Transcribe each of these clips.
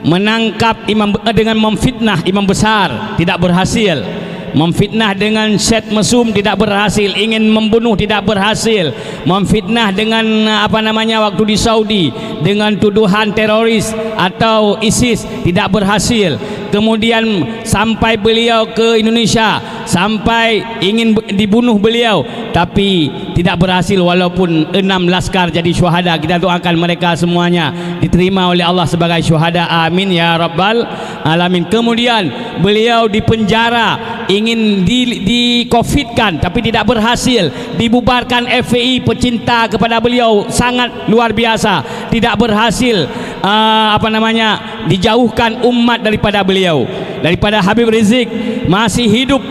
menangkap dengan memfitnah imam besar tidak berhasil, memfitnah dengan set mesum tidak berhasil, ingin membunuh tidak berhasil, memfitnah dengan waktu di Saudi dengan tuduhan teroris atau ISIS tidak berhasil, kemudian sampai beliau ke Indonesia, sampai ingin dibunuh beliau tapi tidak berhasil, walaupun 6 laskar jadi syuhada. Kita doakan mereka semuanya diterima oleh Allah sebagai syuhada, amin ya rabbal alamin. Kemudian beliau dipenjara, ingin di-covidkan tapi tidak berhasil, dibubarkan FPI, pecinta kepada beliau sangat luar biasa, tidak berhasil, dijauhkan umat daripada beliau, daripada Habib Rizik. Masih hidup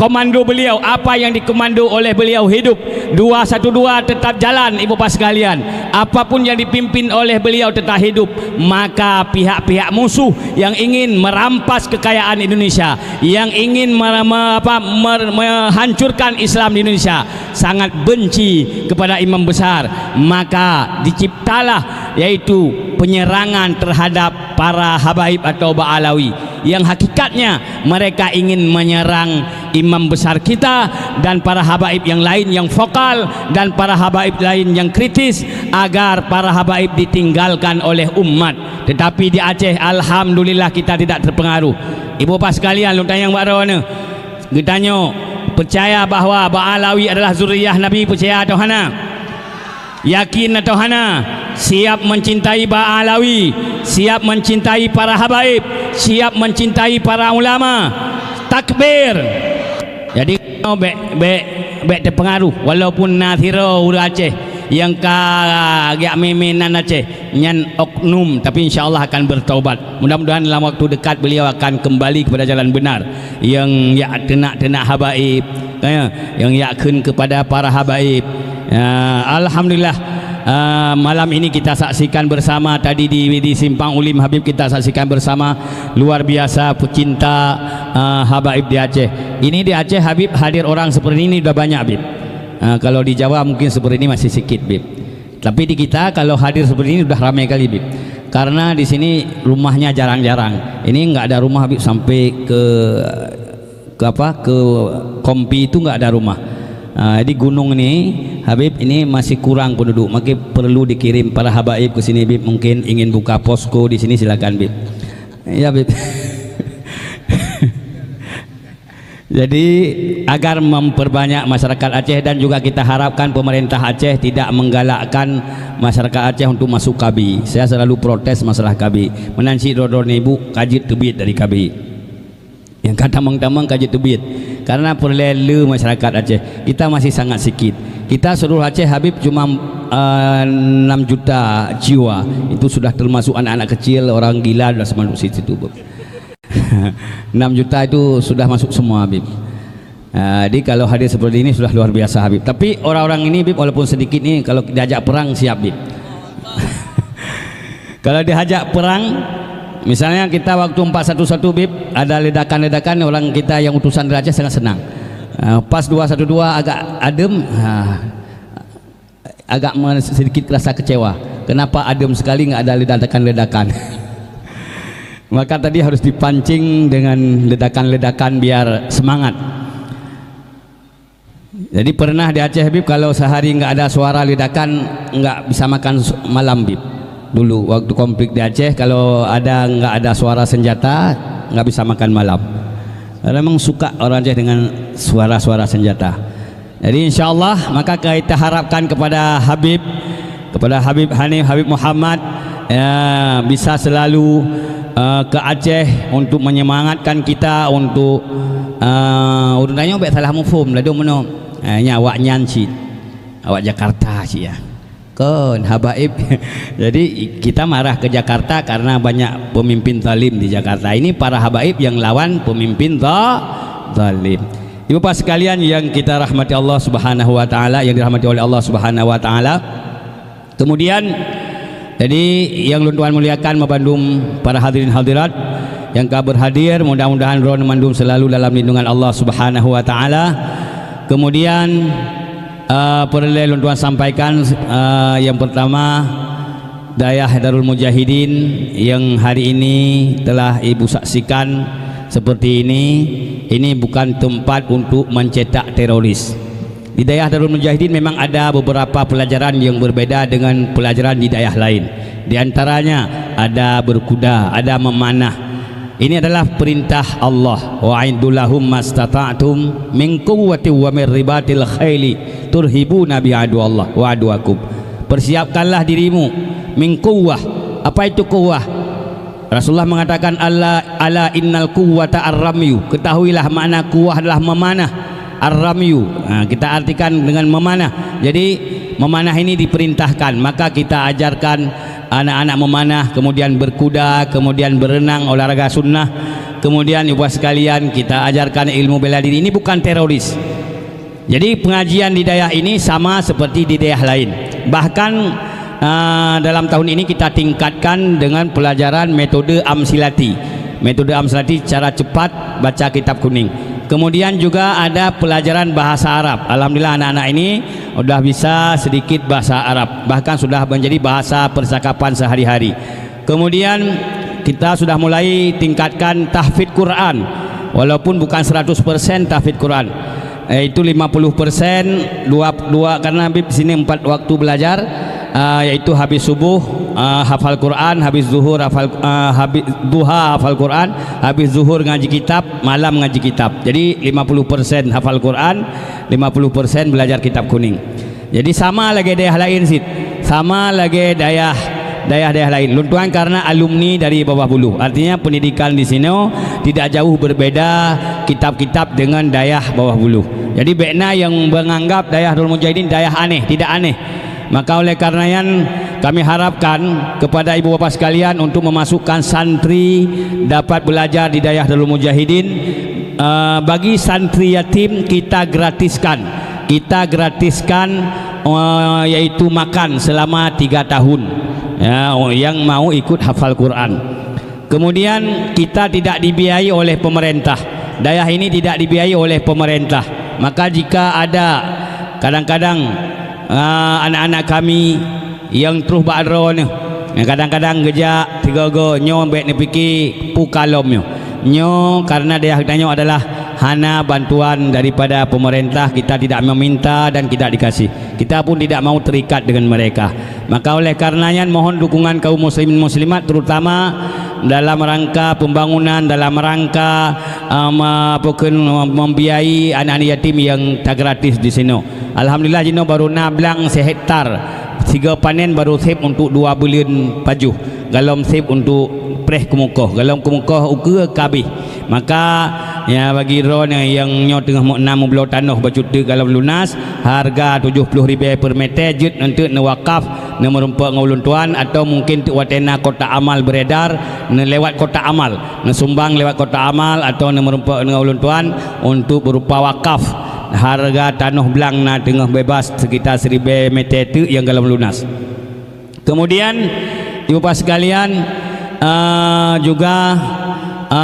komando beliau, apa yang dikomando oleh beliau hidup. 212 tetap jalan, ibu bapak sekalian. Apapun yang dipimpin oleh beliau tetap hidup. Maka pihak-pihak musuh yang ingin merampas kekayaan Indonesia, yang ingin menghancurkan Islam di Indonesia, sangat benci kepada imam besar. Maka diciptalah yaitu penyerangan terhadap para habaib atau Ba'alawi, yang hakikatnya mereka ingin menyerang imam besar kita dan para habaib yang lain yang vokal dan para habaib lain yang kritis, agar para habaib ditinggalkan oleh umat. Tetapi di Aceh alhamdulillah kita tidak terpengaruh. Ibu bapak sekalian, lu tanya mbak Rawana, ditanya percaya bahawa Ba'alawi adalah zuriyah Nabi, percaya atau hana? Yakin atau hana? Siap mencintai Ba'alawi, siap mencintai para habaib, siap mencintai para ulama. Takbir. Jadi bek terpengaruh, walaupun nathira ura Aceh yang agak memenan Aceh nyan oknum, tapi insyaallah akan bertaubat. Mudah-mudahan dalam waktu dekat beliau akan kembali kepada jalan benar, yang tenak habaib, yang yakin kepada para habaib. Alhamdulillah. Malam ini kita saksikan bersama, tadi di Simpang Ulim Habib kita saksikan bersama, luar biasa pecinta habaib di Aceh. Ini di Aceh Habib hadir orang seperti ini sudah banyak Habib. Kalau di Jawa mungkin seperti ini masih sedikit Habib, tapi di kita kalau hadir seperti ini sudah ramai kali Habib, karena di sini rumahnya jarang-jarang. Ini nggak ada rumah Habib, sampai ke Kompi itu nggak ada rumah. Di gunung ini Habib ini masih kurang penduduk, maka perlu dikirim para habaib ke sini Habib. Mungkin ingin buka posko di sini, silakan Habib. Ya Habib. Jadi agar memperbanyak masyarakat Aceh, dan juga kita harapkan pemerintah Aceh tidak menggalakkan masyarakat Aceh untuk masuk KB. Saya selalu protes masalah KB. Menansi dodor ibu kajit tebit dari KB. Yang kata mengtamang kajit tebit, karena perlelu masyarakat Aceh kita masih sangat sikit. Kita seluruh Aceh Habib cuma 6 juta jiwa, itu sudah termasuk anak-anak kecil, orang gila sudah masuk situ. 6 juta itu sudah masuk semua Habib. Jadi kalau hadir seperti ini sudah luar biasa Habib. Tapi orang-orang ini Habib walaupun sedikit ini, kalau diajak perang siap Habib. Kalau diajak perang, misalnya kita waktu 411 Bib ada ledakan-ledakan, orang kita yang utusan dari Aceh sangat senang. Pas 212 agak adem, agak sedikit rasa kecewa. Kenapa adem sekali, nggak ada ledakan-ledakan? Maka tadi harus dipancing dengan ledakan-ledakan biar semangat. Jadi pernah di Aceh Bib kalau sehari nggak ada suara ledakan nggak bisa makan malam Bib. Dulu waktu konflik di Aceh kalau nggak ada suara senjata nggak bisa makan malam. Karena memang suka orang Aceh dengan suara-suara senjata. Jadi insya Allah maka kita harapkan kepada Habib Hanif Habib Muhammad bisa selalu ke Aceh untuk menyemangatkan kita untuk urutnya baik salah mufhum lah dong meno awak nyanci awak Jakarta sih ya. Kon habaib. Jadi kita marah ke Jakarta karena banyak pemimpin zalim di Jakarta. Ini para habaib yang lawan pemimpin zalim. Ibu bapak sekalian yang kita rahmati Allah Subhanahu wa taala, yang dirahmati oleh Allah Subhanahu wa taala. Kemudian jadi yang Tuhan muliakan membandung para hadirin hadirat yang berhadir, mudah-mudahan roh mandum selalu dalam lindungan Allah Subhanahu wa taala. Kemudian perlu Tuhan sampaikan yang pertama Dayah Darul Mujahidin yang hari ini telah ibu saksikan seperti ini bukan tempat untuk mencetak teroris. Di Dayah Darul Mujahidin memang ada beberapa pelajaran yang berbeda dengan pelajaran di dayah lain. Di antaranya ada berkuda, ada memanah. Ini adalah perintah Allah. Wa'iddu lahum mastata'tum min quwwatin wa min ribatil khaili turhibuna bi aduwallah wa aduwakum. Persiapkanlah dirimu min quwwah. Apa itu quwwah? Rasulullah mengatakan ala innal quwwata ar-ramyu. Ketahuilah makna quwwah adalah memanah. Ar-ramyu, kita artikan dengan memanah. Jadi memanah ini diperintahkan, maka kita ajarkan anak-anak memanah, kemudian berkuda, kemudian berenang, olahraga sunnah, kemudian ibu sekalian kita ajarkan ilmu bela diri. Ini bukan teroris. Jadi pengajian di dayah ini sama seperti di dayah lain. Bahkan dalam tahun ini kita tingkatkan dengan pelajaran metode amsilati. Metode amsilati cara cepat baca kitab kuning. Kemudian juga ada pelajaran bahasa Arab. Alhamdulillah anak-anak ini sudah bisa sedikit bahasa Arab, bahkan sudah menjadi bahasa percakapan sehari-hari. Kemudian kita sudah mulai tingkatkan tahfidz Quran, walaupun bukan 100% tahfidz Quran, yaitu 50%, dua karena Habib sini 4 waktu belajar, yaitu habis subuh hafal Quran, habis zuhur habis duha hafal Quran, habis zuhur ngaji kitab, malam ngaji kitab. Jadi 50% hafal Quran, 50% belajar kitab kuning. Jadi sama lagi dayah lain sih, sama lagi dayah lain. Luntuan karena alumni dari Bawah Buluh. Artinya pendidikan di sini tidak jauh berbeda kitab-kitab dengan dayah Bawah Buluh. Jadi bekna yang menganggap dayah Darul Mujahidin dayah aneh, tidak aneh. Maka oleh karenanya kami harapkan kepada ibu bapak sekalian untuk memasukkan santri dapat belajar di dayah Darul Mujahidin. Bagi santri yatim kita gratiskan yaitu makan selama 3 tahun ya, yang mau ikut hafal Quran. Kemudian kita tidak dibiayai oleh pemerintah. Dayah ini tidak dibiayai oleh pemerintah. Maka jika ada kadang-kadang anak-anak kami yang terus bakro ni, kadang-kadang gejak tiga-tiga nyo baik ni fikir pukalom nyo karena dia tanya adalah hana bantuan daripada pemerintah. Kita tidak meminta dan tidak dikasih, kita pun tidak mau terikat dengan mereka. Maka oleh karenanya mohon dukungan kaum muslimin muslimat, terutama dalam rangka pembangunan, dalam rangka membiayai anak-anak yatim yang tak gratis di sini. Alhamdulillah jino baru nablang sehektar, 3 panen baru sip untuk 2 bulan pajuh, galom sip untuk preh kemukoh, galom kemukoh uke kabih. Maka ya bagi ron yang nyo tengah mau 6 belau tanah bacuti galom lunas, harga 70,000 per meter jut untuk wakaf ne merumpak ngulun tuan, atau mungkin tu watena kota amal beredar ne lewat kota amal, ne sumbang lewat kota amal, atau ne merumpak ngulun tuan untuk berupa wakaf. Harga tanah belang na tengah bebas sekitar 1,000 meter itu yang galam lunas. Kemudian ibu bapak sekalian juga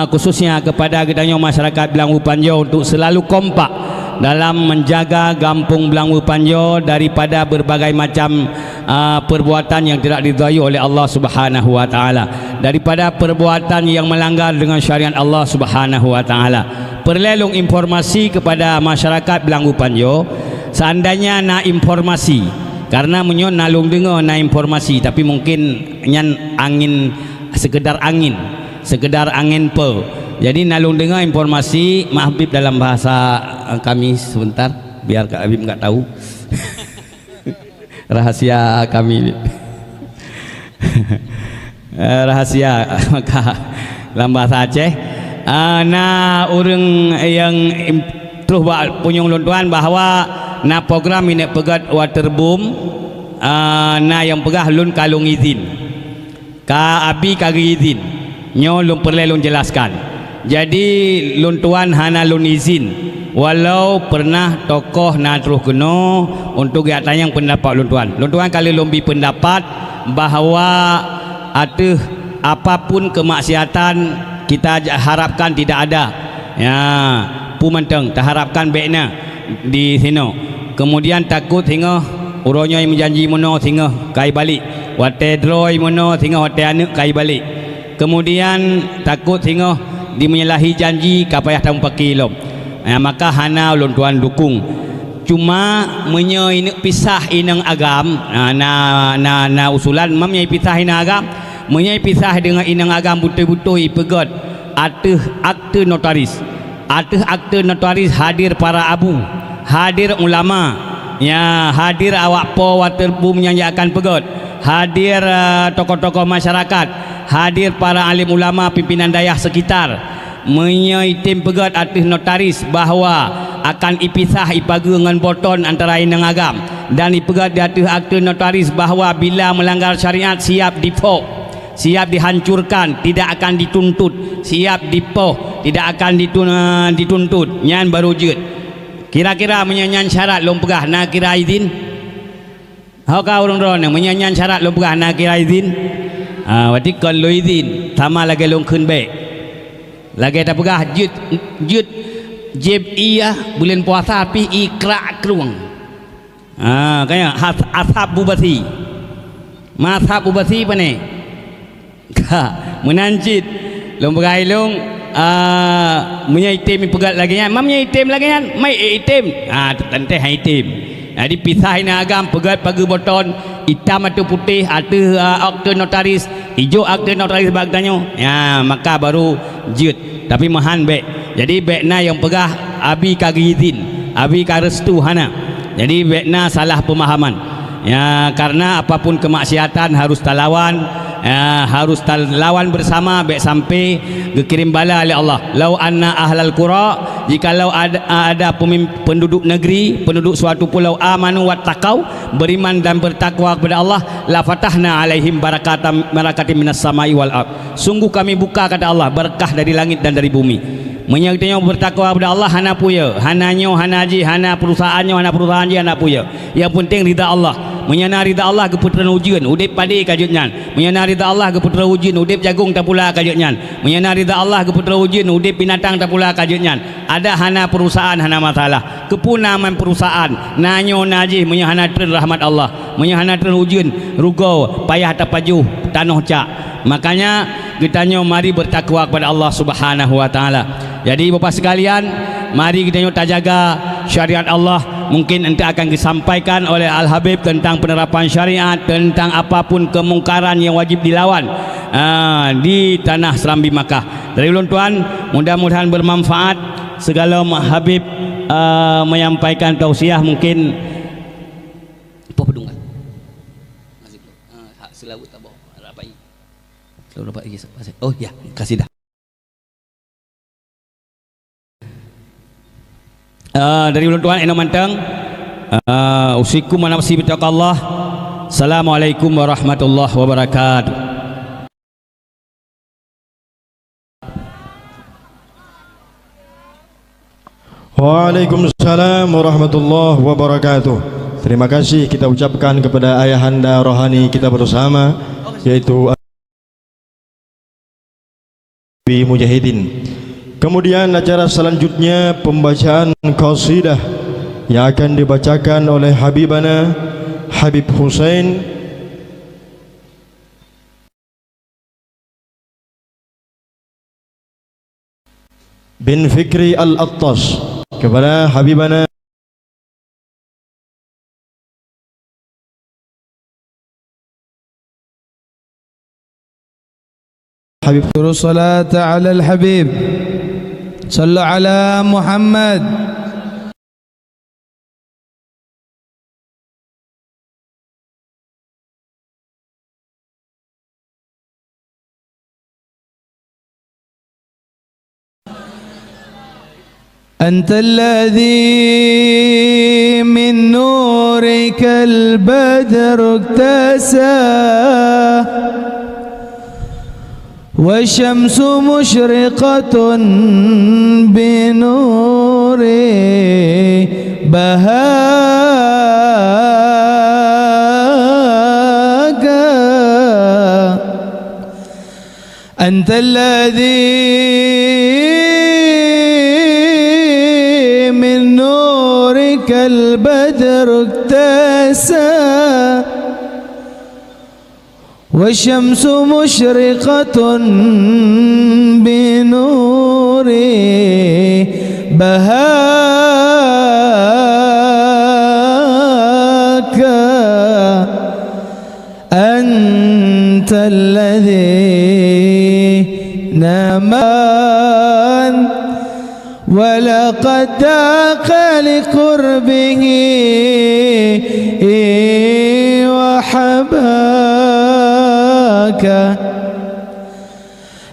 khususnya kepada kita masyarakat Belanggu Panjo untuk selalu kompak dalam menjaga kampung Belanggu Panjo daripada berbagai macam perbuatan yang tidak diridhai oleh Allah Subhanahu wa taala, daripada perbuatan yang melanggar dengan syariat Allah Subhanahu wa taala. Perlelong informasi kepada masyarakat Belanggu Panjo, seandainya na informasi, karena menyo nalung dengar na informasi, tapi mungkin nyan angin sekedar angin pe. Jadi nalung dengar informasi, maaf Habib dalam bahasa kami sebentar biar Kak Habib enggak tahu. Rahasia kami. Rahasia maka dalam bahasa Aceh. Orang yang terus punyung luntuan bahwa na program ini pegat waterboom yang pegah lun kalung izin ka abi kagri izin nyo lun perlu lun jelaskan. Jadi luntuan hana lun izin walau pernah tokoh na terus kena untuk dia tanya pendapat luntuan kali lumbi pendapat bahawa ada apapun kemaksiatan kita harapkan tidak ada ya, pumanteng tak harapkan baiknya di sini. Kemudian takut hingga uronya yang menjanji mono hingga kai balik hotel droi mono tengok hotel anak kai balik. Kemudian takut tengok di menyalahi janji kapayah tamu pakilom. Maka hana ulun tuan dukung. Cuma menye ini pisah inang agam na usulan mamnya pisah inang agam, menye pisah dengan inang agam betul-betul ipegot ateh akte notaris. Ateh akte notaris hadir para abu, hadir ulama, ya hadir awak po waterbum yang akan pegot, hadir tokoh-tokoh masyarakat, hadir para alim ulama pimpinan dayah sekitar, menyaitim pegat atas notaris bahawa akan ipisah ipagu dengan boton antara inang agam, dan ipegat di atas akte notaris bahawa bila melanggar syariat siap dipok, siap dihancurkan, tidak akan dituntut, siap dipok, tidak akan dituntut. Nyan baru jut. Kira-kira menyanyian syarat lom pegah nak kira izin. Hau kau orang-orang menyanyian syarat lom pegah nak kira izin. Berarti kalau lo izin sama lagi long kun baik. Lagi tak pegah jut jeb iya bulan puasa tapi ikra keruang. Kayak asap bubasi. Masap bubasi apa ni? Menanjit long pegah long menyaitim pegat lagi kan. Mam menyaitim lagi kan. Mai itim. Tentang itim. Jadi pisahin agam pegat pagi boton hitam atau putih atau akte notaris hijau akte notaris bagdanyo ya maka baru jut tapi mahan bek. Jadi bekna yang pegah abi kagi izin, abi karestu hana. Jadi bekna salah pemahaman ya, karena apapun kemaksiatan harus talawan ya, harus lawan bersama bek sampai dikirim bala oleh Allah. Lau anna ahlal qura, jikalau ada penduduk negeri, penduduk suatu pulau amanu wattaqau, beriman dan bertakwa kepada Allah, la fatahna alaihim barakatim minas samai wal ard. Sungguh kami buka kata Allah berkah dari langit dan dari bumi. Menyertanya bertakwa kepada Allah hana puya, hananyo hanaji, hana perusahaannya, hana perusahaan je hana puya. Yang penting ridha Allah. Menyana ridha Allah keputeran ujian udip padi kajutnya, menyana ridha Allah keputeran ujian udip jagung tak pula kajutnya, menyana ridha Allah keputeran ujian udip binatang tak pula kajutnya. Ada hana perusahaan hana masalah, kepunaman perusahaan nanyo najih menyana tren rahmat Allah, menyana tren ujian rugau payah tapaju tanah cak. Makanya kita mari bertakwa kepada Allah Subhanahu wa taala. Jadi Bapak sekalian, mari kita jaga syariat Allah. Mungkin nanti akan disampaikan oleh Al-Habib tentang penerapan syariat, tentang apapun kemungkaran yang wajib dilawan di tanah Serambi Makkah. Dari ulun tuan, mudah-mudahan bermanfaat. Segala Habib menyampaikan tausiah mungkin apa pedungan selalu tabau rapai selalu rapai oh ya kasih dah. Dari ulun tuan eno manteng usikum wa nafsi bitaqallah. Assalamualaikum warahmatullahi wabarakatuh. Waalaikumsalam warahmatullahi wabarakatuh. Terima kasih kita ucapkan kepada ayahanda rohani kita bersama, yaitu Abi Mujahidin. Kemudian acara selanjutnya pembacaan qasidah yang akan dibacakan oleh Habibana Habib Hussein bin Fikri Al-Attas kepada Habibana Habib. Salatu ala al-Habib. Sallu ala Muhammad. أنت الذي من نورك البدر اكتسى والشمس مشرقة بنور بهاك. أنت الذي من نورك البدر اكتسى والشمس مشرقة بنور بهاك أنت الذي نامان ولقد ذاق لقربه وحباك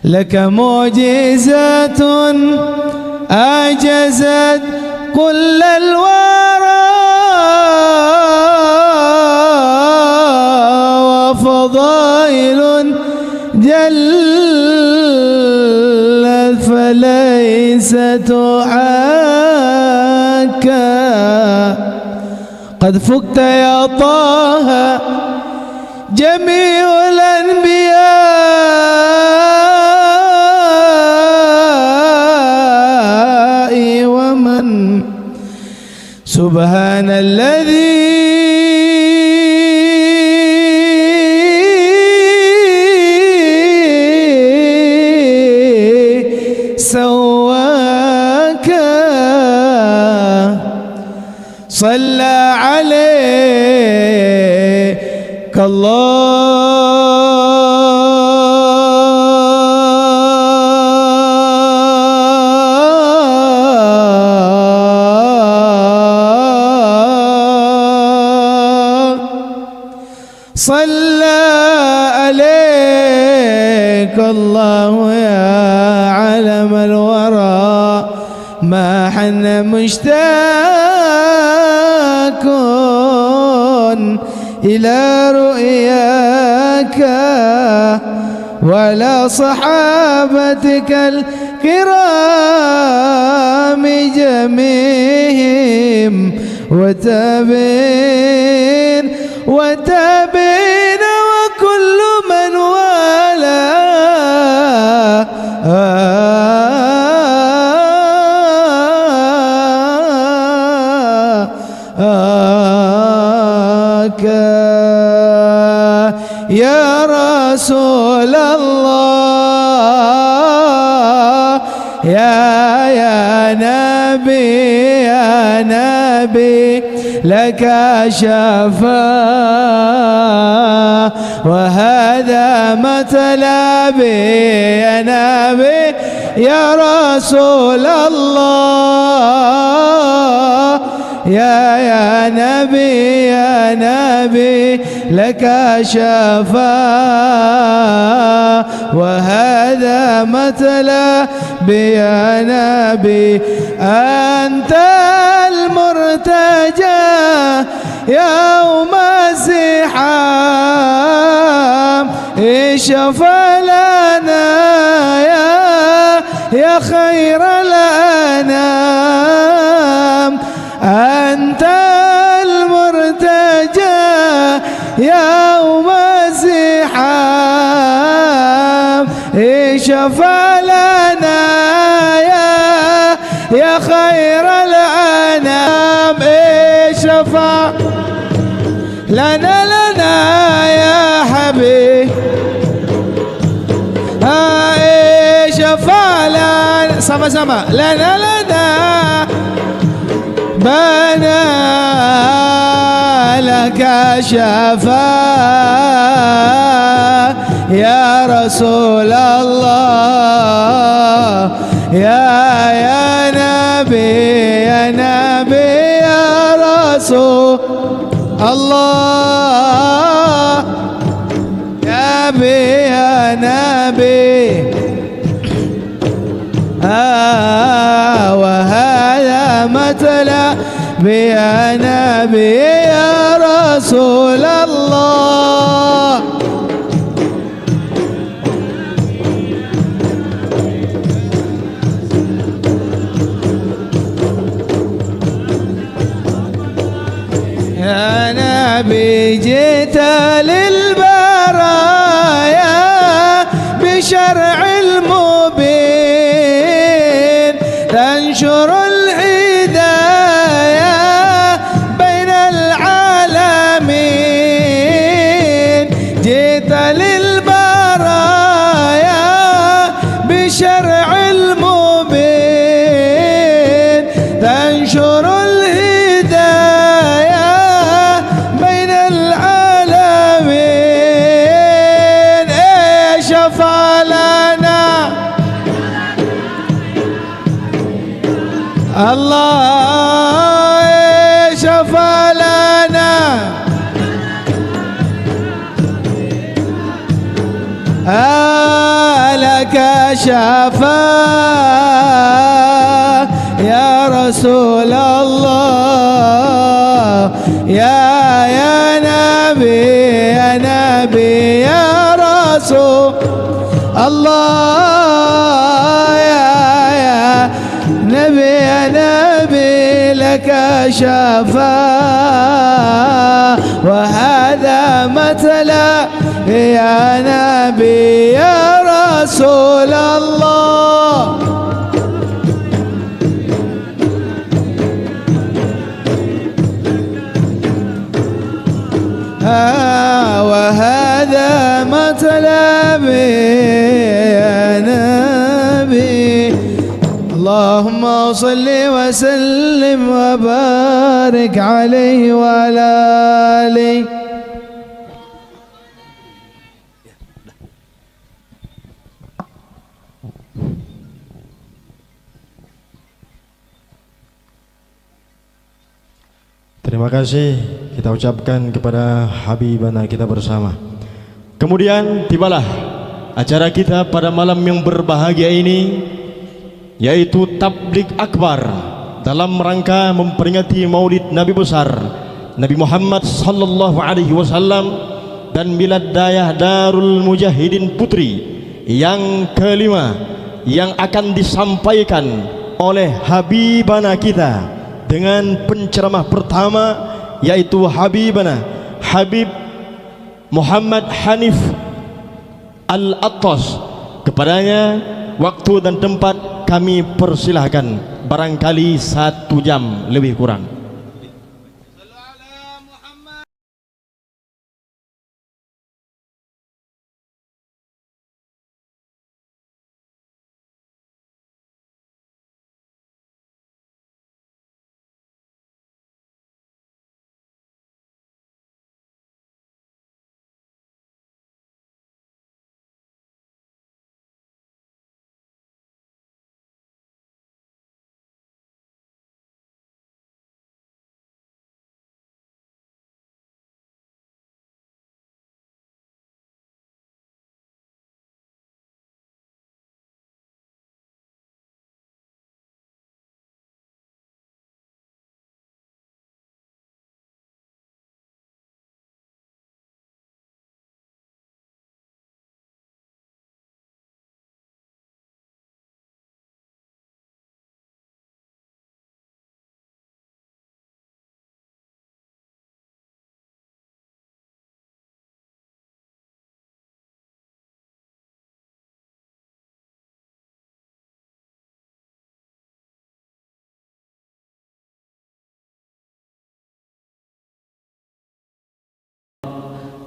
لك معجزات أعجزت كل الورى وفضائل جلت فليس تعاك قد فكت يا طه جميع الأنبياء ومن سبحان الذي سواك صلى عليك الله صلى عليك الله يا علم الورى ما حن مشتاق إلى رؤياك ولا صحابتك الكرام جميعهم وتابين وكل من والاه يا رسول الله يا نبي لك شفاء وهذا مطلبي يا نبي يا رسول الله يا نبي لك شفاء وهذا مطلبي يا نبي أنت المرتجى يوم الزحام اشفع لنا يا خير الأنام أنت المرتجى يوم الزحام اشفع لنا يا خير الأنام اشفع لنا يا حبيب اشفع لنا sama-sama لنا بنا لك شفاء يا رسول الله يا نبي يا رسول الله يا نبي وهذا مطلب يا نبي يا رسول الله يا نبي جئت للبرايا بشرع المبين تنشر الهدايا بين العالمين جئت للبرايا بالشرع المبين تنشر الهداية بين العالمين شفع لنا الله شفع لنا لك شفاء يا رسول الله يا نبي يا نبي يا رسول الله يا نبي يا نبي لك شفاء وهذا مثلا يا نبي يا رسول الله وهذا مطلبي يا نبي اللهم صل وسلم وبارك عليه وعلى آله. Terima kasih kita ucapkan kepada Habibana kita bersama. Kemudian tibalah acara kita pada malam yang berbahagia ini, yaitu tabligh akbar dalam rangka memperingati Maulid Nabi besar Nabi Muhammad sallallahu alaihi wasallam dan milad dayah Darul Mujahidin Putri yang kelima, yang akan disampaikan oleh Habibana kita dengan penceramah pertama, yaitu Habibana Habib Muhammad Hanif Al-Attas. Kepadanya waktu dan tempat kami persilahkan, barangkali 1 jam lebih kurang.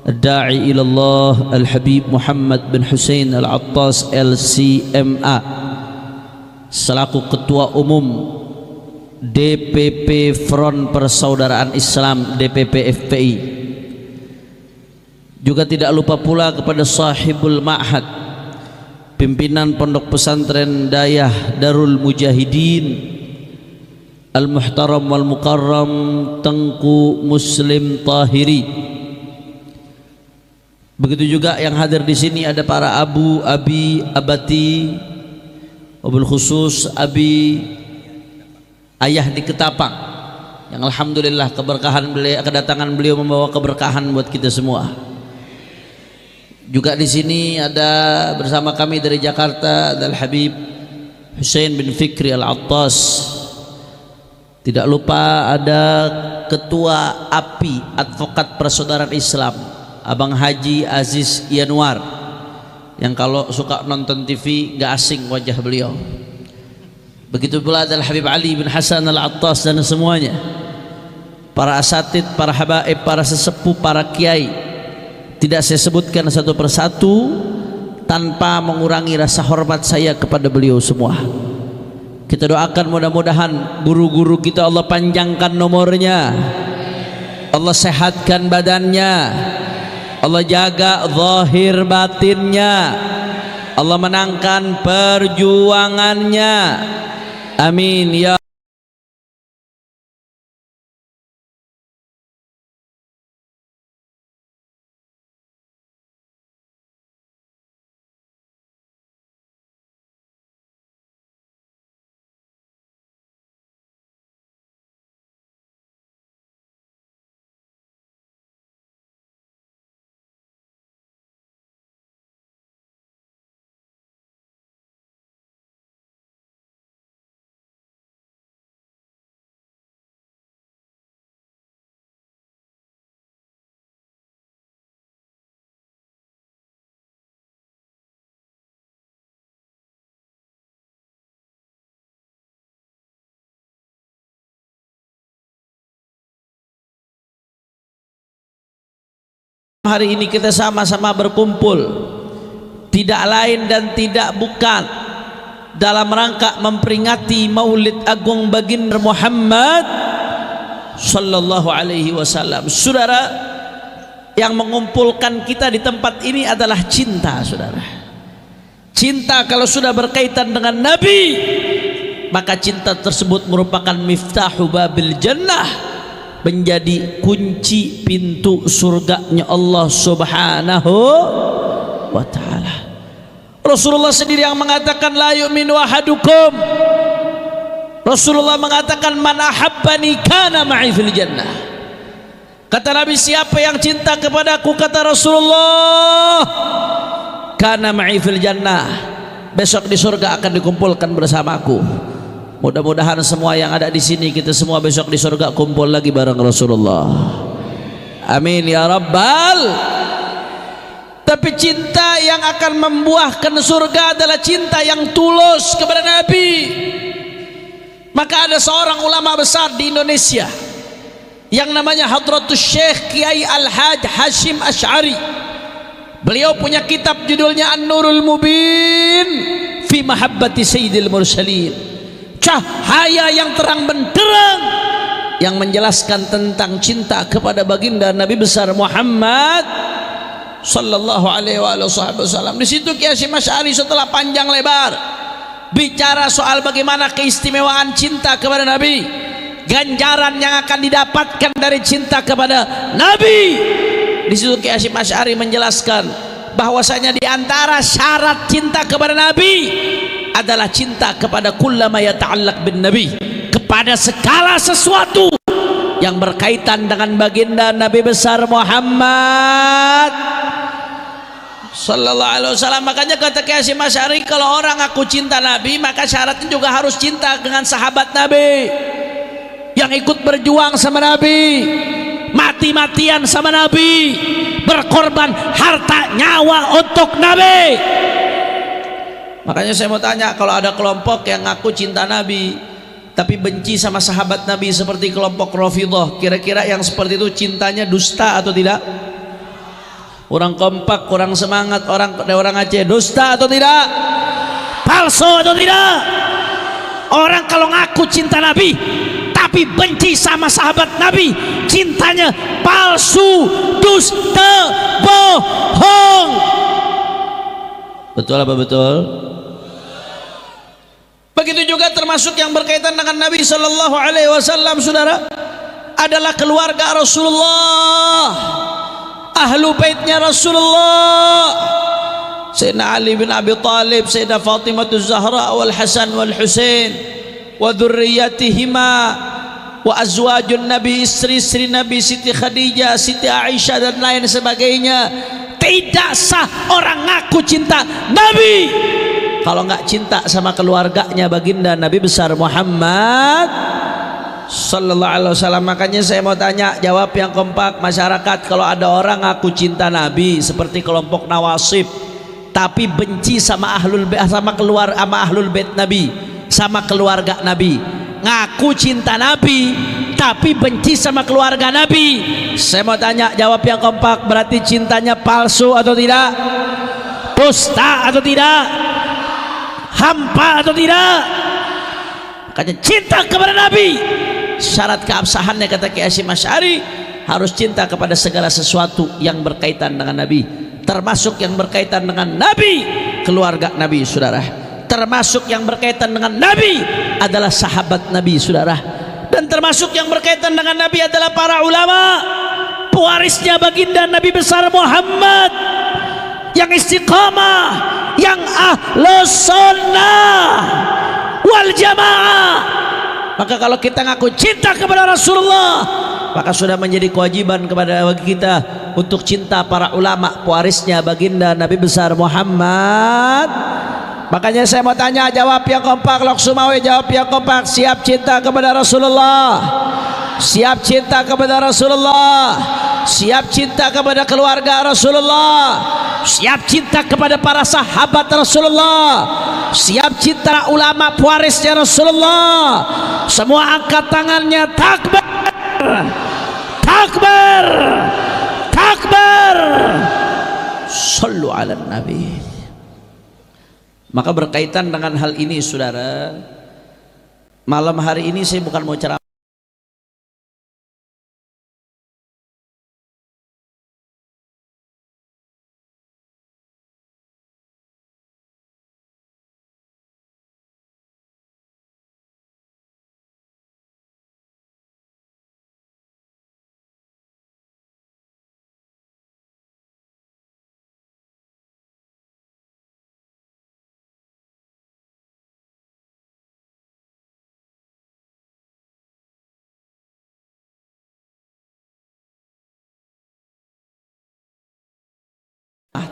Da'i ilallah Al-Habib Muhammad bin Hussein Al-Attas LCMA selaku Ketua Umum DPP Front Persaudaraan Islam DPP FPI. Juga tidak lupa pula kepada sahibul ma'had, pimpinan Pondok Pesantren Dayah Darul Mujahidin Al-Muhtaram wal Mukarram Tengku Muslim Tahiri. Begitu juga yang hadir di sini ada para abu, abi, abati, wabil khusus abi ayah di Ketapang, yang alhamdulillah kedatangan beliau membawa keberkahan buat kita semua. Juga di sini ada bersama kami dari Jakarta ada Al-Habib Hussein bin Fikri Al-Attas. Tidak lupa ada Ketua API Advokat Persaudaraan Islam Abang Haji Aziz Yanwar, yang kalau suka nonton TV gak asing wajah beliau. Begitu pula ada Habib Ali bin Hasan Al-Attas dan semuanya, para asatid, para habaib, para sesepuh, para kiai. Tidak saya sebutkan satu persatu, tanpa mengurangi rasa hormat saya kepada beliau semua. Kita doakan mudah-mudahan guru-guru kita Allah panjangkan nomornya, Allah sehatkan badannya, Allah jaga zahir batinnya, Allah menangkan perjuangannya. Amin ya. Hari ini kita sama-sama berkumpul tidak lain dan tidak bukan dalam rangka memperingati Maulid Agung Baginda Muhammad sallallahu alaihi wasallam. Saudara, yang mengumpulkan kita di tempat ini adalah cinta, saudara. Cinta kalau sudah berkaitan dengan Nabi, maka cinta tersebut merupakan miftahu babil jannah, menjadi kunci pintu surganya Allah subhanahu wa ta'ala. Rasulullah sendiri yang mengatakan la yu'minu ahadukum. Rasulullah mengatakan man ahabbani kana ma'i fil jannah. Kata Nabi, siapa yang cinta kepadaku, kata Rasulullah, kana ma'i fil jannah, besok di surga akan dikumpulkan bersamaku. Mudah-mudahan semua yang ada di sini, kita semua besok di surga kumpul lagi bareng Rasulullah. Amin ya rabbal. Tapi cinta yang akan membuahkan surga adalah cinta yang tulus kepada Nabi. Maka ada seorang ulama besar di Indonesia yang namanya Hadratus Syekh Kiai Al-Haj Hashim Asy'ari. Beliau punya kitab judulnya An-Nurul Mubin fi Mahabbati Sayyidil Mursalin, cahaya yang terang benderang yang menjelaskan tentang cinta kepada baginda Nabi besar Muhammad sallallahu alaihi wasallam. Di situ Kiai Hashim Asy'ari setelah panjang lebar bicara soal bagaimana keistimewaan cinta kepada Nabi, ganjaran yang akan didapatkan dari cinta kepada Nabi. Di situ Kiai Hashim Asy'ari menjelaskan bahwasanya di antara syarat cinta kepada Nabi adalah cinta kepada kullama yata'allaq bin Nabi, kepada segala sesuatu yang berkaitan dengan baginda Nabi besar Muhammad sallallahu alaihi wasallam. Makanya kata Kiai Hashim Asy'ari, kalau orang aku cinta Nabi, maka syaratnya juga harus cinta dengan sahabat Nabi yang ikut berjuang sama Nabi, mati-matian sama Nabi, berkorban harta nyawa untuk Nabi. Makanya saya mau tanya, kalau ada kelompok yang ngaku cinta Nabi tapi benci sama sahabat Nabi seperti kelompok Rafidhah, kira-kira yang seperti itu cintanya dusta atau tidak? Orang kompak, orang semangat, orang Aceh, dusta atau tidak? Palsu atau tidak? Orang kalau ngaku cinta Nabi tapi benci sama sahabat Nabi, cintanya palsu, dusta, bohong. Betul apa betul? Begitu juga termasuk yang berkaitan dengan Nabi sallallahu alaihi wasallam, saudara, adalah keluarga Rasulullah, ahlu baitnya Rasulullah, Sayyidina Ali bin Abi Thalib, Sayyidah Fatimah Zahra wal Hasan wal Husain wa dzurriyyatihima wa azwajun Nabi, istri-istri Nabi, Siti Khadijah, Siti Aisyah dan lain sebagainya. Tidak sah orang ngaku cinta Nabi kalau nggak cinta sama keluarganya baginda Nabi besar Muhammad sallallahu alaihi wasallam. Makanya saya mau tanya, jawab yang kompak masyarakat, kalau ada orang ngaku cinta Nabi seperti kelompok Nawasib tapi benci sama ahlul bait, sama ahlul bait Nabi, sama keluarga Nabi, ngaku cinta Nabi tapi benci sama keluarga Nabi, saya mau tanya, jawab yang kompak, berarti cintanya palsu atau tidak? dusta atau tidak, hampa atau tidak. Makanya cinta kepada Nabi, syarat keabsahannya kata Kiai Hasyim Asy'ari, harus cinta kepada segala sesuatu yang berkaitan dengan Nabi, termasuk yang berkaitan dengan Nabi, keluarga Nabi, saudara. Termasuk yang berkaitan dengan Nabi adalah sahabat Nabi, saudara. Dan termasuk yang berkaitan dengan Nabi adalah para ulama, pewarisnya baginda Nabi besar Muhammad, yang istiqamah, yang ahlus sunnah wal jamaah. Maka kalau kita ngaku cinta kepada Rasulullah, maka sudah menjadi kewajiban kepada kita untuk cinta para ulama, pewarisnya baginda Nabi besar Muhammad. Makanya saya mau tanya, jawab yang kompak. Lok Sumawi jawab yang kompak. Siap cinta kepada Rasulullah, siap cinta kepada Rasulullah, siap cinta kepada keluarga Rasulullah, siap cinta kepada para sahabat Rasulullah, siap cinta ulama pewarisnya Rasulullah. Semua angkat tangannya, takbir, takbir, takbir. Sallu ala Nabi. Maka berkaitan dengan hal ini, saudara, malam hari ini saya bukan mau ceramah,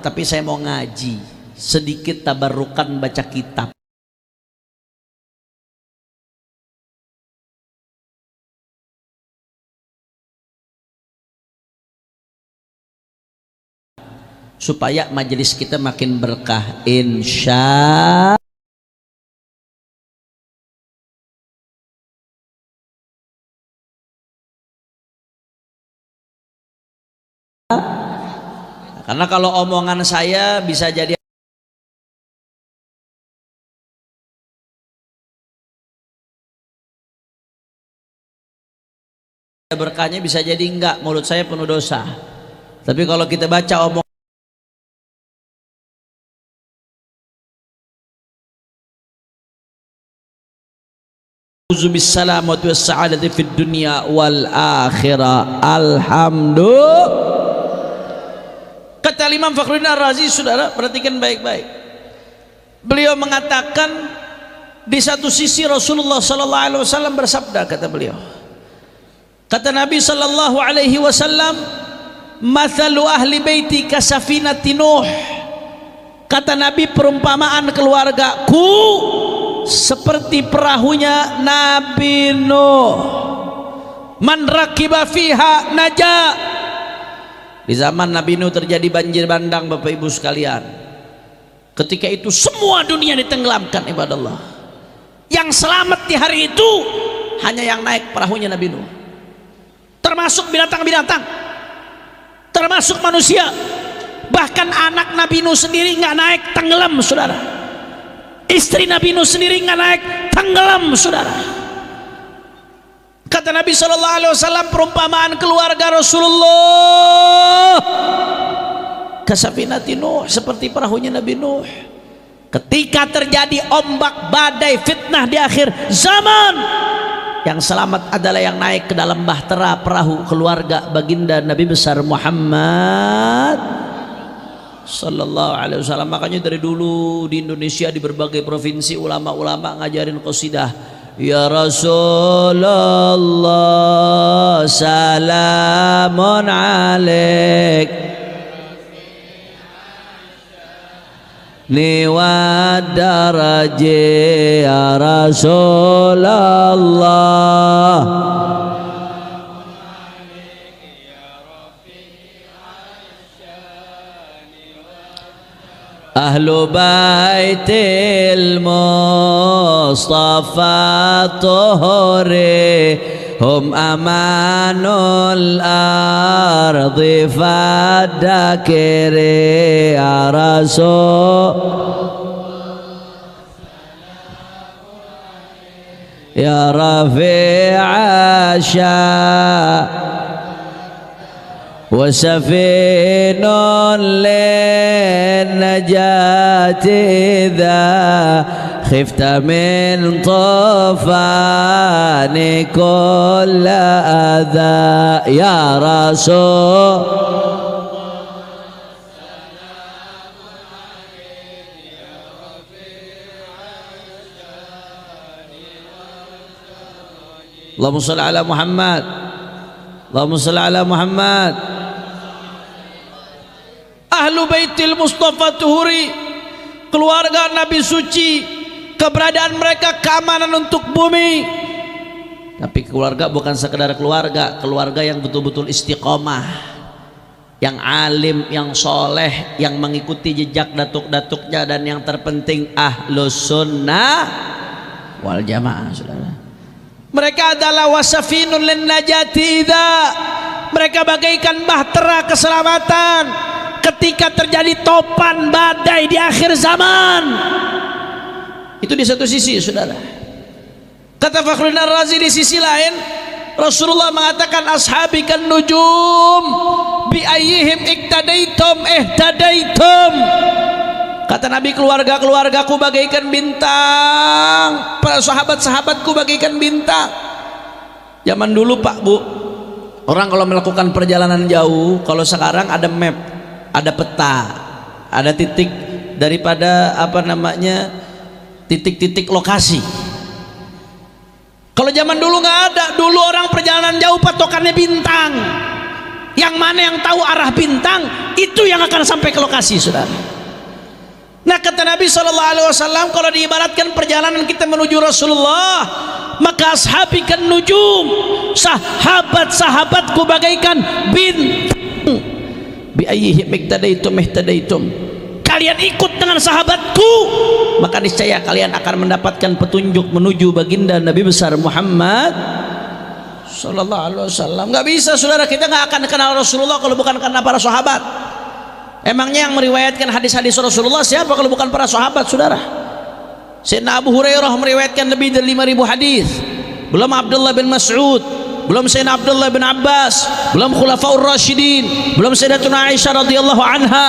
tapi saya mau ngaji sedikit, tabarukan baca kitab. Supaya majelis kita makin berkah, insya. Karena kalau omongan saya bisa jadi berkahnya, bisa jadi enggak, mulut saya penuh dosa. Tapi kalau kita baca omongan Bissalamati wassa'adati fid dunya wal akhirah. Alhamdulillah. Kata Imam Fakhruddin Ar-Razi, saudara, perhatikan baik-baik. Beliau mengatakan, di satu sisi Rasulullah sallallahu alaihi wasallam bersabda, kata beliau, kata Nabi sallallahu alaihi wasallam, "Mathalu ahli baiti kasafinati Nuh." Kata Nabi, perumpamaan keluargaku seperti perahunya Nabi Nuh. Man rakiba fiha naja. Di zaman Nabi Nuh terjadi banjir bandang, Bapak Ibu sekalian. Ketika itu semua dunia ditenggelamkan, ibadallah. Yang selamat di hari itu hanya yang naik perahunya Nabi Nuh, termasuk binatang-binatang, termasuk manusia. Bahkan anak Nabi Nuh sendiri nggak naik, tenggelam, saudara. Istri Nabi Nuh sendiri nggak naik, tenggelam, saudara. Kata Nabi sallallahu alaihi wasallam, perumpamaan keluarga Rasulullah kasafinati Nuh, seperti perahunya Nabi Nuh. Ketika terjadi ombak badai fitnah di akhir zaman, yang selamat adalah yang naik ke dalam bahtera perahu keluarga baginda Nabi besar Muhammad sallallahu alaihi wasallam. Makanya dari dulu di Indonesia, di berbagai provinsi, ulama-ulama ngajarin qasidah, ya Rasulullah salamun alaik ni wa daraji ya Rasulullah. Ahlu baitil Mustafa tuhuri hum amanul ardi fadakiri ya Rasul ya Rafi'a wa safinun lin najati idha khifta min tufani kulla adha ya Rasul Allahumma salli ala Muhammad Allahumma salli ala Muhammad. Ahlu Baitil Mustafa Tuhuri, keluarga Nabi suci, keberadaan mereka keamanan untuk bumi. Tapi keluarga bukan sekedar keluarga, keluarga yang betul-betul istiqomah, yang alim, yang soleh, yang mengikuti jejak datuk-datuknya, dan yang terpenting ahlus sunnah wal jamaah. Saudara, mereka adalah wasafinun lin najati idza, mereka bagaikan bahtera keselamatan ketika terjadi topan badai di akhir zaman. Itu di satu sisi, saudara. Kata Fakhruddin Ar-Razi, di sisi lain Rasulullah mengatakan ashabi kan nujum bi ayyihim iktadaitum ihtadaitum. Kata Nabi, keluargaku bagaikan bintang, para sahabat-sahabatku bagaikan bintang. Zaman dulu Pak Bu, orang kalau melakukan perjalanan jauh, kalau sekarang ada map, ada peta, ada titik daripada titik-titik lokasi. Kalau zaman dulu nggak ada, dulu orang perjalanan jauh patokannya bintang. Yang mana yang tahu arah bintang, itu yang akan sampai ke lokasi, saudara. Nah, kata Nabi SAW, kalau diibaratkan perjalanan kita menuju Rasulullah, maka ashabi kan nujum, sahabat-sahabatku bagaikan bintang. Bi ayyihim iktadaitum ihtadaitum. Kalian ikut dengan sahabatku, maka niscaya kalian akan mendapatkan petunjuk menuju baginda Nabi besar Muhammad sallallahu alaihi wasallam. Enggak bisa, saudara, kita enggak akan kenal Rasulullah kalau bukan karena para sahabat. Emangnya yang meriwayatkan hadis-hadis Rasulullah siapa kalau bukan para sahabat, saudara? Sayyidina Abu Hurairah meriwayatkan lebih dari 5.000 hadis. Belum Abdullah bin Mas'ud, belum Sayyidina Abdullah bin Abbas, belum Khulafaur Rasyidin, belum Sayyidatuna Aisyah radhiyallahu anha,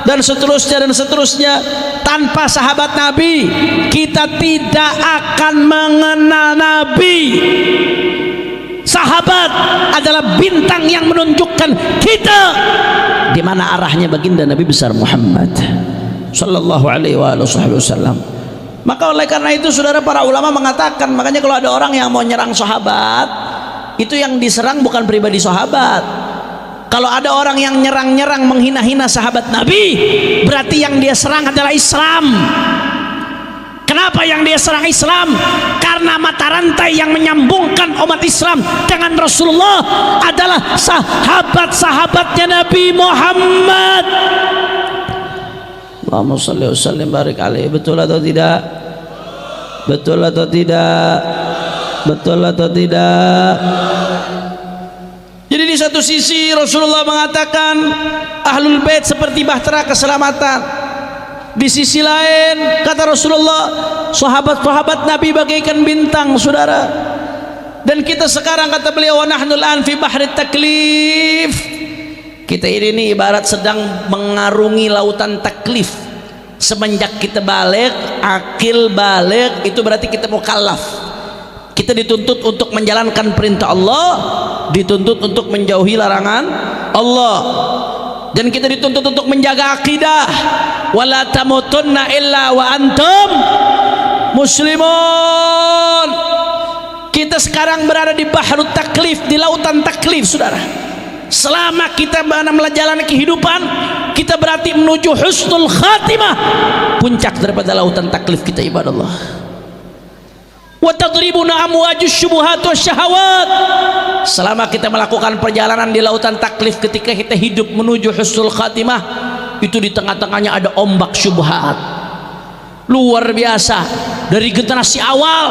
dan seterusnya. Tanpa sahabat Nabi, kita tidak akan mengenal Nabi. Sahabat adalah bintang yang menunjukkan kita di mana arahnya baginda Nabi besar Muhammad sallallahu alaihi wasallam. Maka oleh karena itu, saudara, para ulama mengatakan, makanya kalau ada orang yang mau nyerang sahabat, itu yang diserang bukan pribadi sahabat. Kalau ada orang yang nyerang-nyerang menghina-hina sahabat Nabi, berarti yang dia serang adalah Islam. Kenapa yang dia serang Islam? Karena mata rantai yang menyambungkan umat Islam dengan Rasulullah adalah sahabat-sahabatnya Nabi Muhammad. Allahumma shalli wa sallim barik alaihi. Betul atau tidak? Betul atau tidak? Betul atau tidak? Jadi di satu sisi Rasulullah mengatakan ahlul bait seperti bahtera keselamatan. Di sisi lain kata Rasulullah, sahabat-sahabat Nabi bagaikan bintang, saudara. Dan kita sekarang, kata beliau, wa nahnul an fi bahri taklif. Kita ini ibarat sedang mengarungi lautan taklif. Semenjak kita balik, akil balik, itu berarti kita mukallaf. Kita dituntut untuk menjalankan perintah Allah, dituntut untuk menjauhi larangan Allah, dan kita dituntut untuk menjaga akidah. Wala tamutunna illa wa antum muslimun. Kita sekarang berada di bahrut taklif, di lautan taklif, saudara. Selama kita menjalani kehidupan, kita berarti menuju husnul khatimah, puncak daripada lautan taklif kita, ibadallah. Wa tadribuna amwajus syubuhat wasyahawat. Selama kita melakukan perjalanan di lautan taklif, ketika kita hidup menuju husnul khatimah, itu di tengah-tengahnya ada ombak syubhat. luar biasa. Dari generasi awal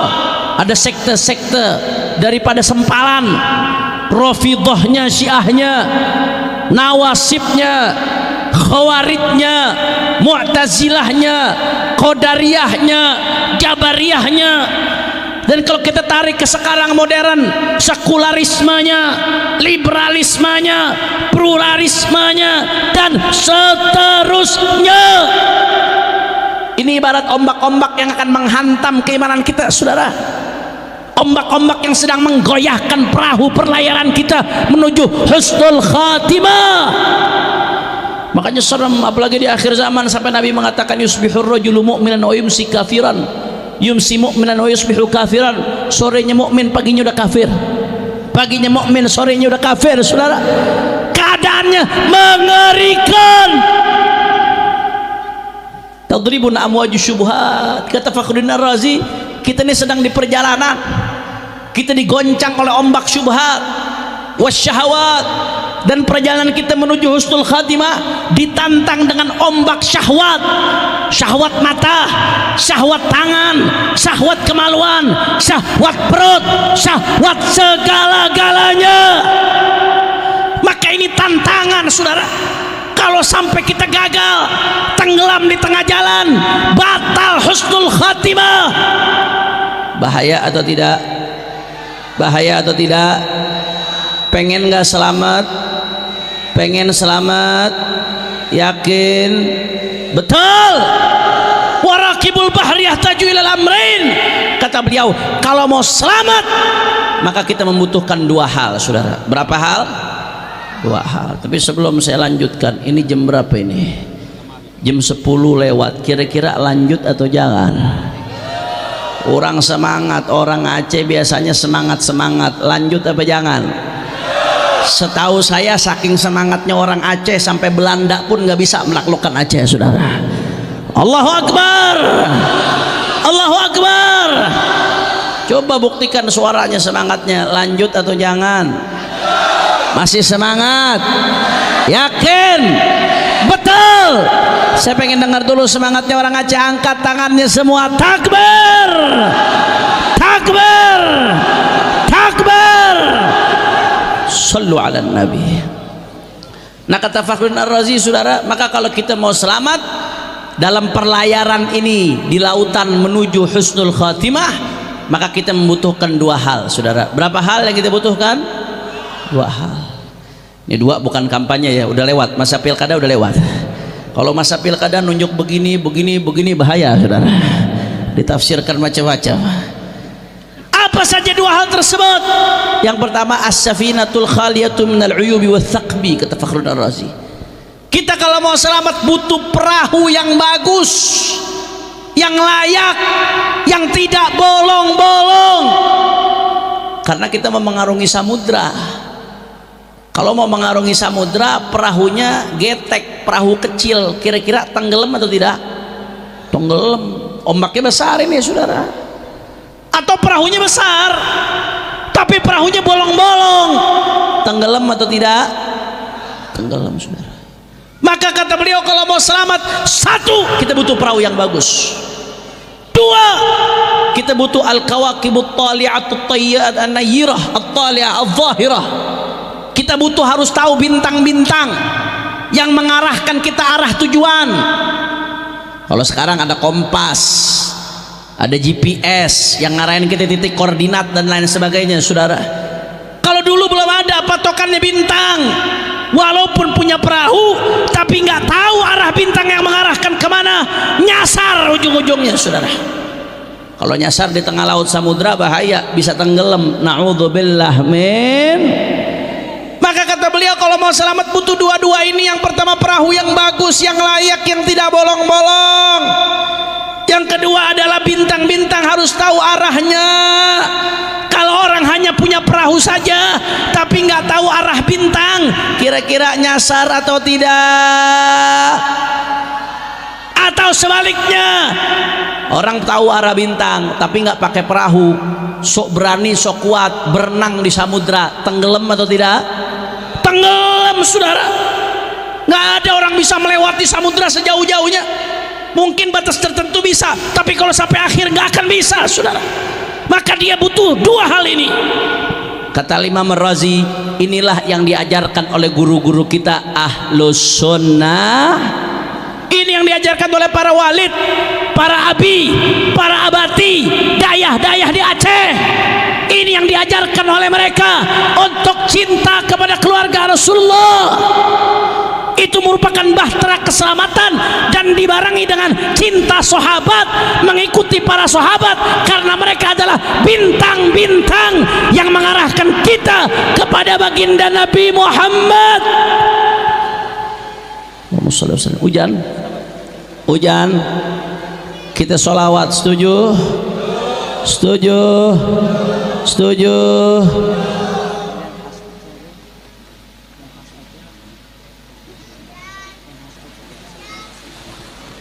ada sekte-sekte, daripada sempalan Rafidhahnya, Syiahnya, Nawasibnya, Khawarijnya, Mu'tazilahnya, Qadariyahnya, Jabariyahnya. Dan kalau kita tarik ke sekarang modern, sekularismenya, liberalismenya, pluralismenya, dan seterusnya. Ini ibarat ombak-ombak yang akan menghantam keimanan kita, saudara. Ombak-ombak yang sedang menggoyahkan perahu perlayaran kita menuju husnul khatimah. Makanya serem, apalagi di akhir zaman, sampai Nabi mengatakan yusbihur rajulu mu'minan wa yumsi kafiran, yumsi mu'minan wa yusbihu kafiran. Sorenya mukmin, paginya udah kafir. Paginya mukmin, sorenya udah kafir, saudara. Keadaannya mengerikan. Tadribun amwaju syubhat. Kata Fakhruddin Ar-Razi, kita ini sedang di perjalanan, kita digoncang oleh ombak syubhat wasyahawat, dan perjalanan kita menuju husnul khatimah ditantang dengan ombak syahwat. Syahwat mata, syahwat tangan, syahwat kemaluan, syahwat perut, syahwat segala-galanya. Maka ini tantangan, saudara. Kalau sampai kita gagal, tenggelam di tengah jalan, batal husnul khatimah. Bahaya atau tidak? Bahaya atau tidak? Pengen gak selamat? Pengen selamat? Yakin? Betul. Warakibul bahri yahtaju ilal amrain. Kata beliau, kalau mau selamat, maka kita membutuhkan dua hal, saudara. Berapa hal? Dua hal. Tapi sebelum saya lanjutkan, ini jam berapa ini? Jam 10 lewat. Kira-kira lanjut atau jangan? Orang semangat, orang Aceh biasanya semangat-semangat. Lanjut apa jangan? Setahu saya saking semangatnya orang Aceh, sampai Belanda pun nggak bisa menaklukkan Aceh, saudara. Allahu Akbar, Allahu Akbar. Coba buktikan suaranya, semangatnya. Lanjut atau jangan? Masih semangat? Yakin? Betul. Saya pengen dengar dulu semangatnya orang Aceh. Angkat tangannya semua. Takbir, takbir, takbir. Sallu ala nabi. Nah, kata Fakhruddin Ar-Razi, saudara, maka kalau kita mau selamat dalam perlayaran ini di lautan menuju husnul khatimah, maka kita membutuhkan dua hal, saudara. Berapa hal yang kita butuhkan? Dua hal. Ini dua bukan kampanye ya, udah lewat. Masa pilkada udah lewat. Kalau masa pilkada nunjuk begini, begini, begini, bahaya, saudara. Ditafsirkan macam-macam. Apa saja dua hal tersebut? Yang pertama, as-safinatul khaliyatu minal uyubi wa thaqbi, kata Fakhruddin Ar-Razi. Kita kalau mau selamat butuh perahu yang bagus, yang layak, yang tidak bolong-bolong. Karena kita mau mengarungi samudra. Kalau mau mengarungi samudra, perahunya getek, perahu kecil, kira-kira tenggelam atau tidak? Tenggelam. Ombaknya besar ini, saudara. Atau perahunya besar, tapi perahunya bolong-bolong, tenggelam atau tidak? Tenggelam, saudara. Maka kata beliau, kalau mau selamat, satu, kita butuh perahu yang bagus. Dua, kita butuh al-kawakibut tali'atut tayyat an-nayyirah at-tali'ah al-zahirah. Kita butuh harus tahu bintang-bintang yang mengarahkan kita arah tujuan. Kalau sekarang ada kompas, ada GPS yang ngarahin kita titik koordinat dan lain sebagainya, saudara. Kalau dulu belum ada patokannya bintang, walaupun punya perahu tapi nggak tahu arah bintang yang mengarahkan kemana, nyasar ujung-ujungnya, saudara. Kalau nyasar di tengah laut samudra, bahaya, bisa tenggelam. Na'udzubillah min. Maka kata beliau, kalau mau selamat butuh dua-dua ini. Yang pertama, perahu yang bagus, yang layak, yang tidak bolong-bolong. Yang kedua adalah bintang-bintang, harus tahu arahnya. Kalau orang hanya punya perahu saja tapi nggak tahu arah bintang, kira-kira nyasar atau tidak? Atau sebaliknya, orang tahu arah bintang tapi nggak pakai perahu, sok berani, sok kuat berenang di samudra, tenggelam atau tidak? Tenggelam, saudara. Nggak ada orang bisa melewati samudra sejauh-jauhnya. Mungkin batas tertentu bisa, tapi kalau sampai akhir nggak akan bisa, saudara. Maka dia butuh dua hal ini. Kata Imam Razi, inilah yang diajarkan oleh guru-guru kita Ahlus Sunnah. Ini yang diajarkan oleh para walid, para abi, para abati, dayah-dayah di Aceh. Ini yang diajarkan oleh mereka untuk cinta kepada keluarga Rasulullah. Itu merupakan bahtera keselamatan dan dibarengi dengan cinta sahabat, mengikuti para sahabat, karena mereka adalah bintang-bintang yang mengarahkan kita kepada baginda Nabi Muhammad. Hujan, kita sholawat, setuju?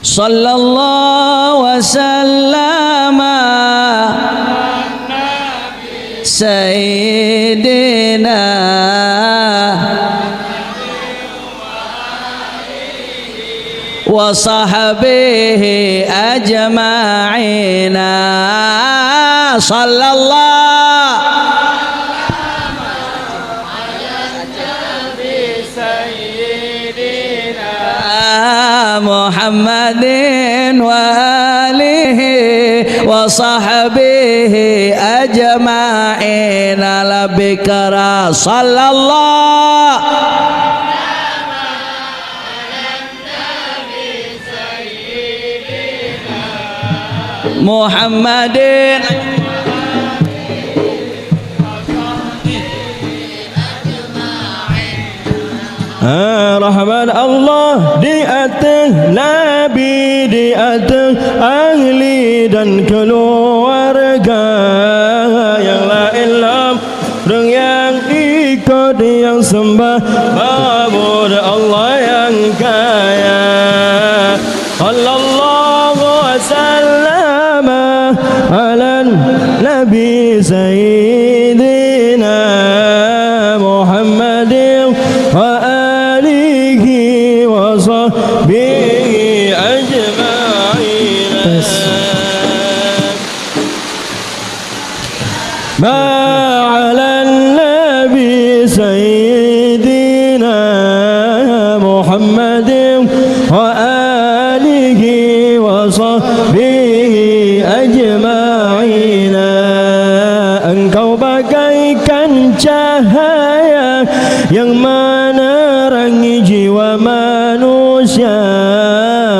Sallallahu wasallam Sayyidina wa sahbihi ajma'ina. Sallallahu Muhammadin wa alihi wa sahbihi ajma'in ala bikara. Sallallahu Muhammadin rahmat Allah di atas Nabi, di atas ahli dan keluarga yang la ilam dan yang ikut yang sembah ma'bud Allah yang kaya. Sallallahu wasallam ala Nabi Sayyidina Muhammadin wa alihi wa sahbihi ajma'in. Ma'ala Nabi Sayyidina Muhammadin wa alihi wa sahbihi ajma'in. Engkau bagaikan cahaya yang menerangi jiwa manusia,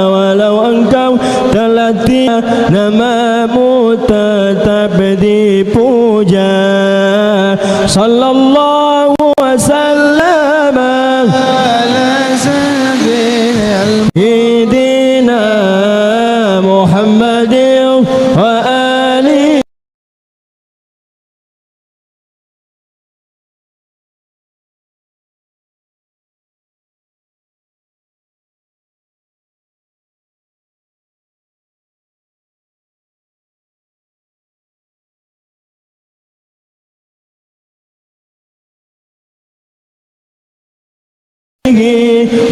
walau engkau telah tiada, namamu tetap dipuja. Sallallahu wasallam ala sayyidina Muhammadin wa alihi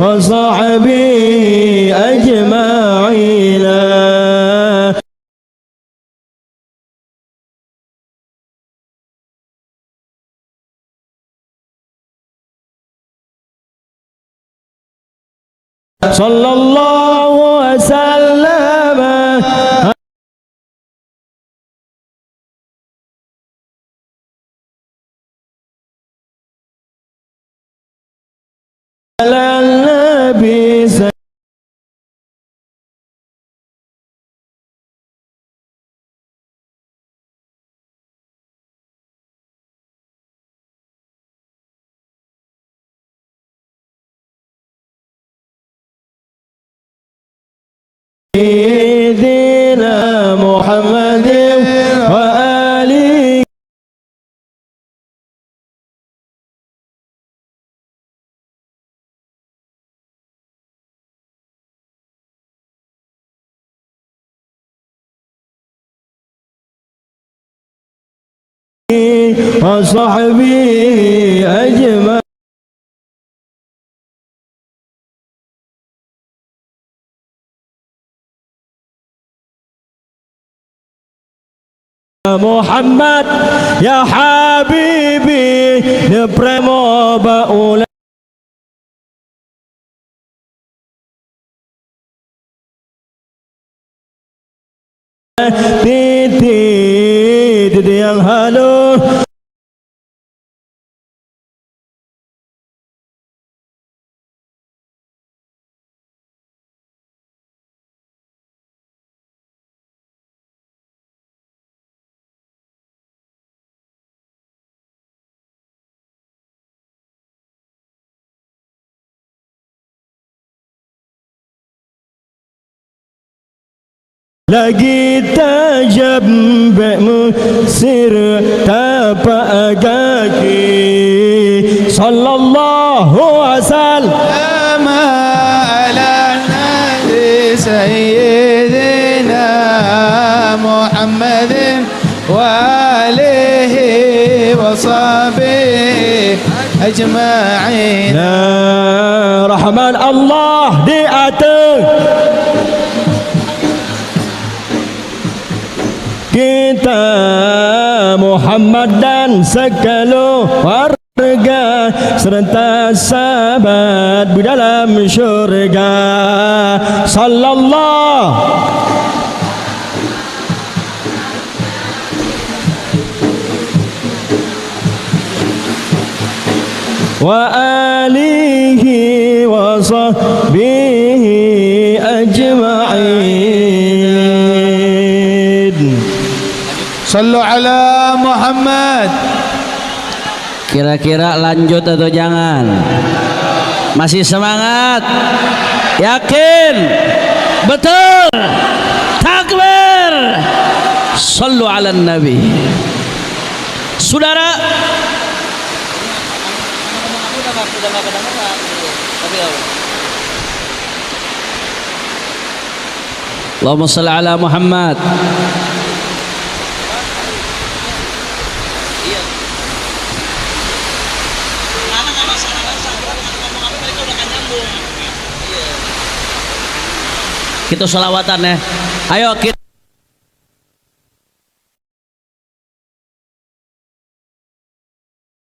wa sahbihi ajma'in. Sallallahu wasallam ala Nabi Sayyidina Muhammadin wa alihi wa sahbihi ajma'in. Muhammad ya habibi ne premo baula titi yang halus lagi tajam musir tapak kaki sallallahu wasallam ala nabi sayyidina Muhammadin wa alihi wa sahbihi ajma'in. Rahman Allah di atas kita Muhammad dan segala warga serta sahabat di dalam syurga sallallahu wa alihi wa sahbihi ajma'in. Sallu ala Muhammad. Kira-kira lanjut atau jangan? Masih semangat? Yakin? Betul? Takbir! Sallu ala Nabi. Saudara, Allahumma salli ala Muhammad. Kita selawatan ya. Ayo kita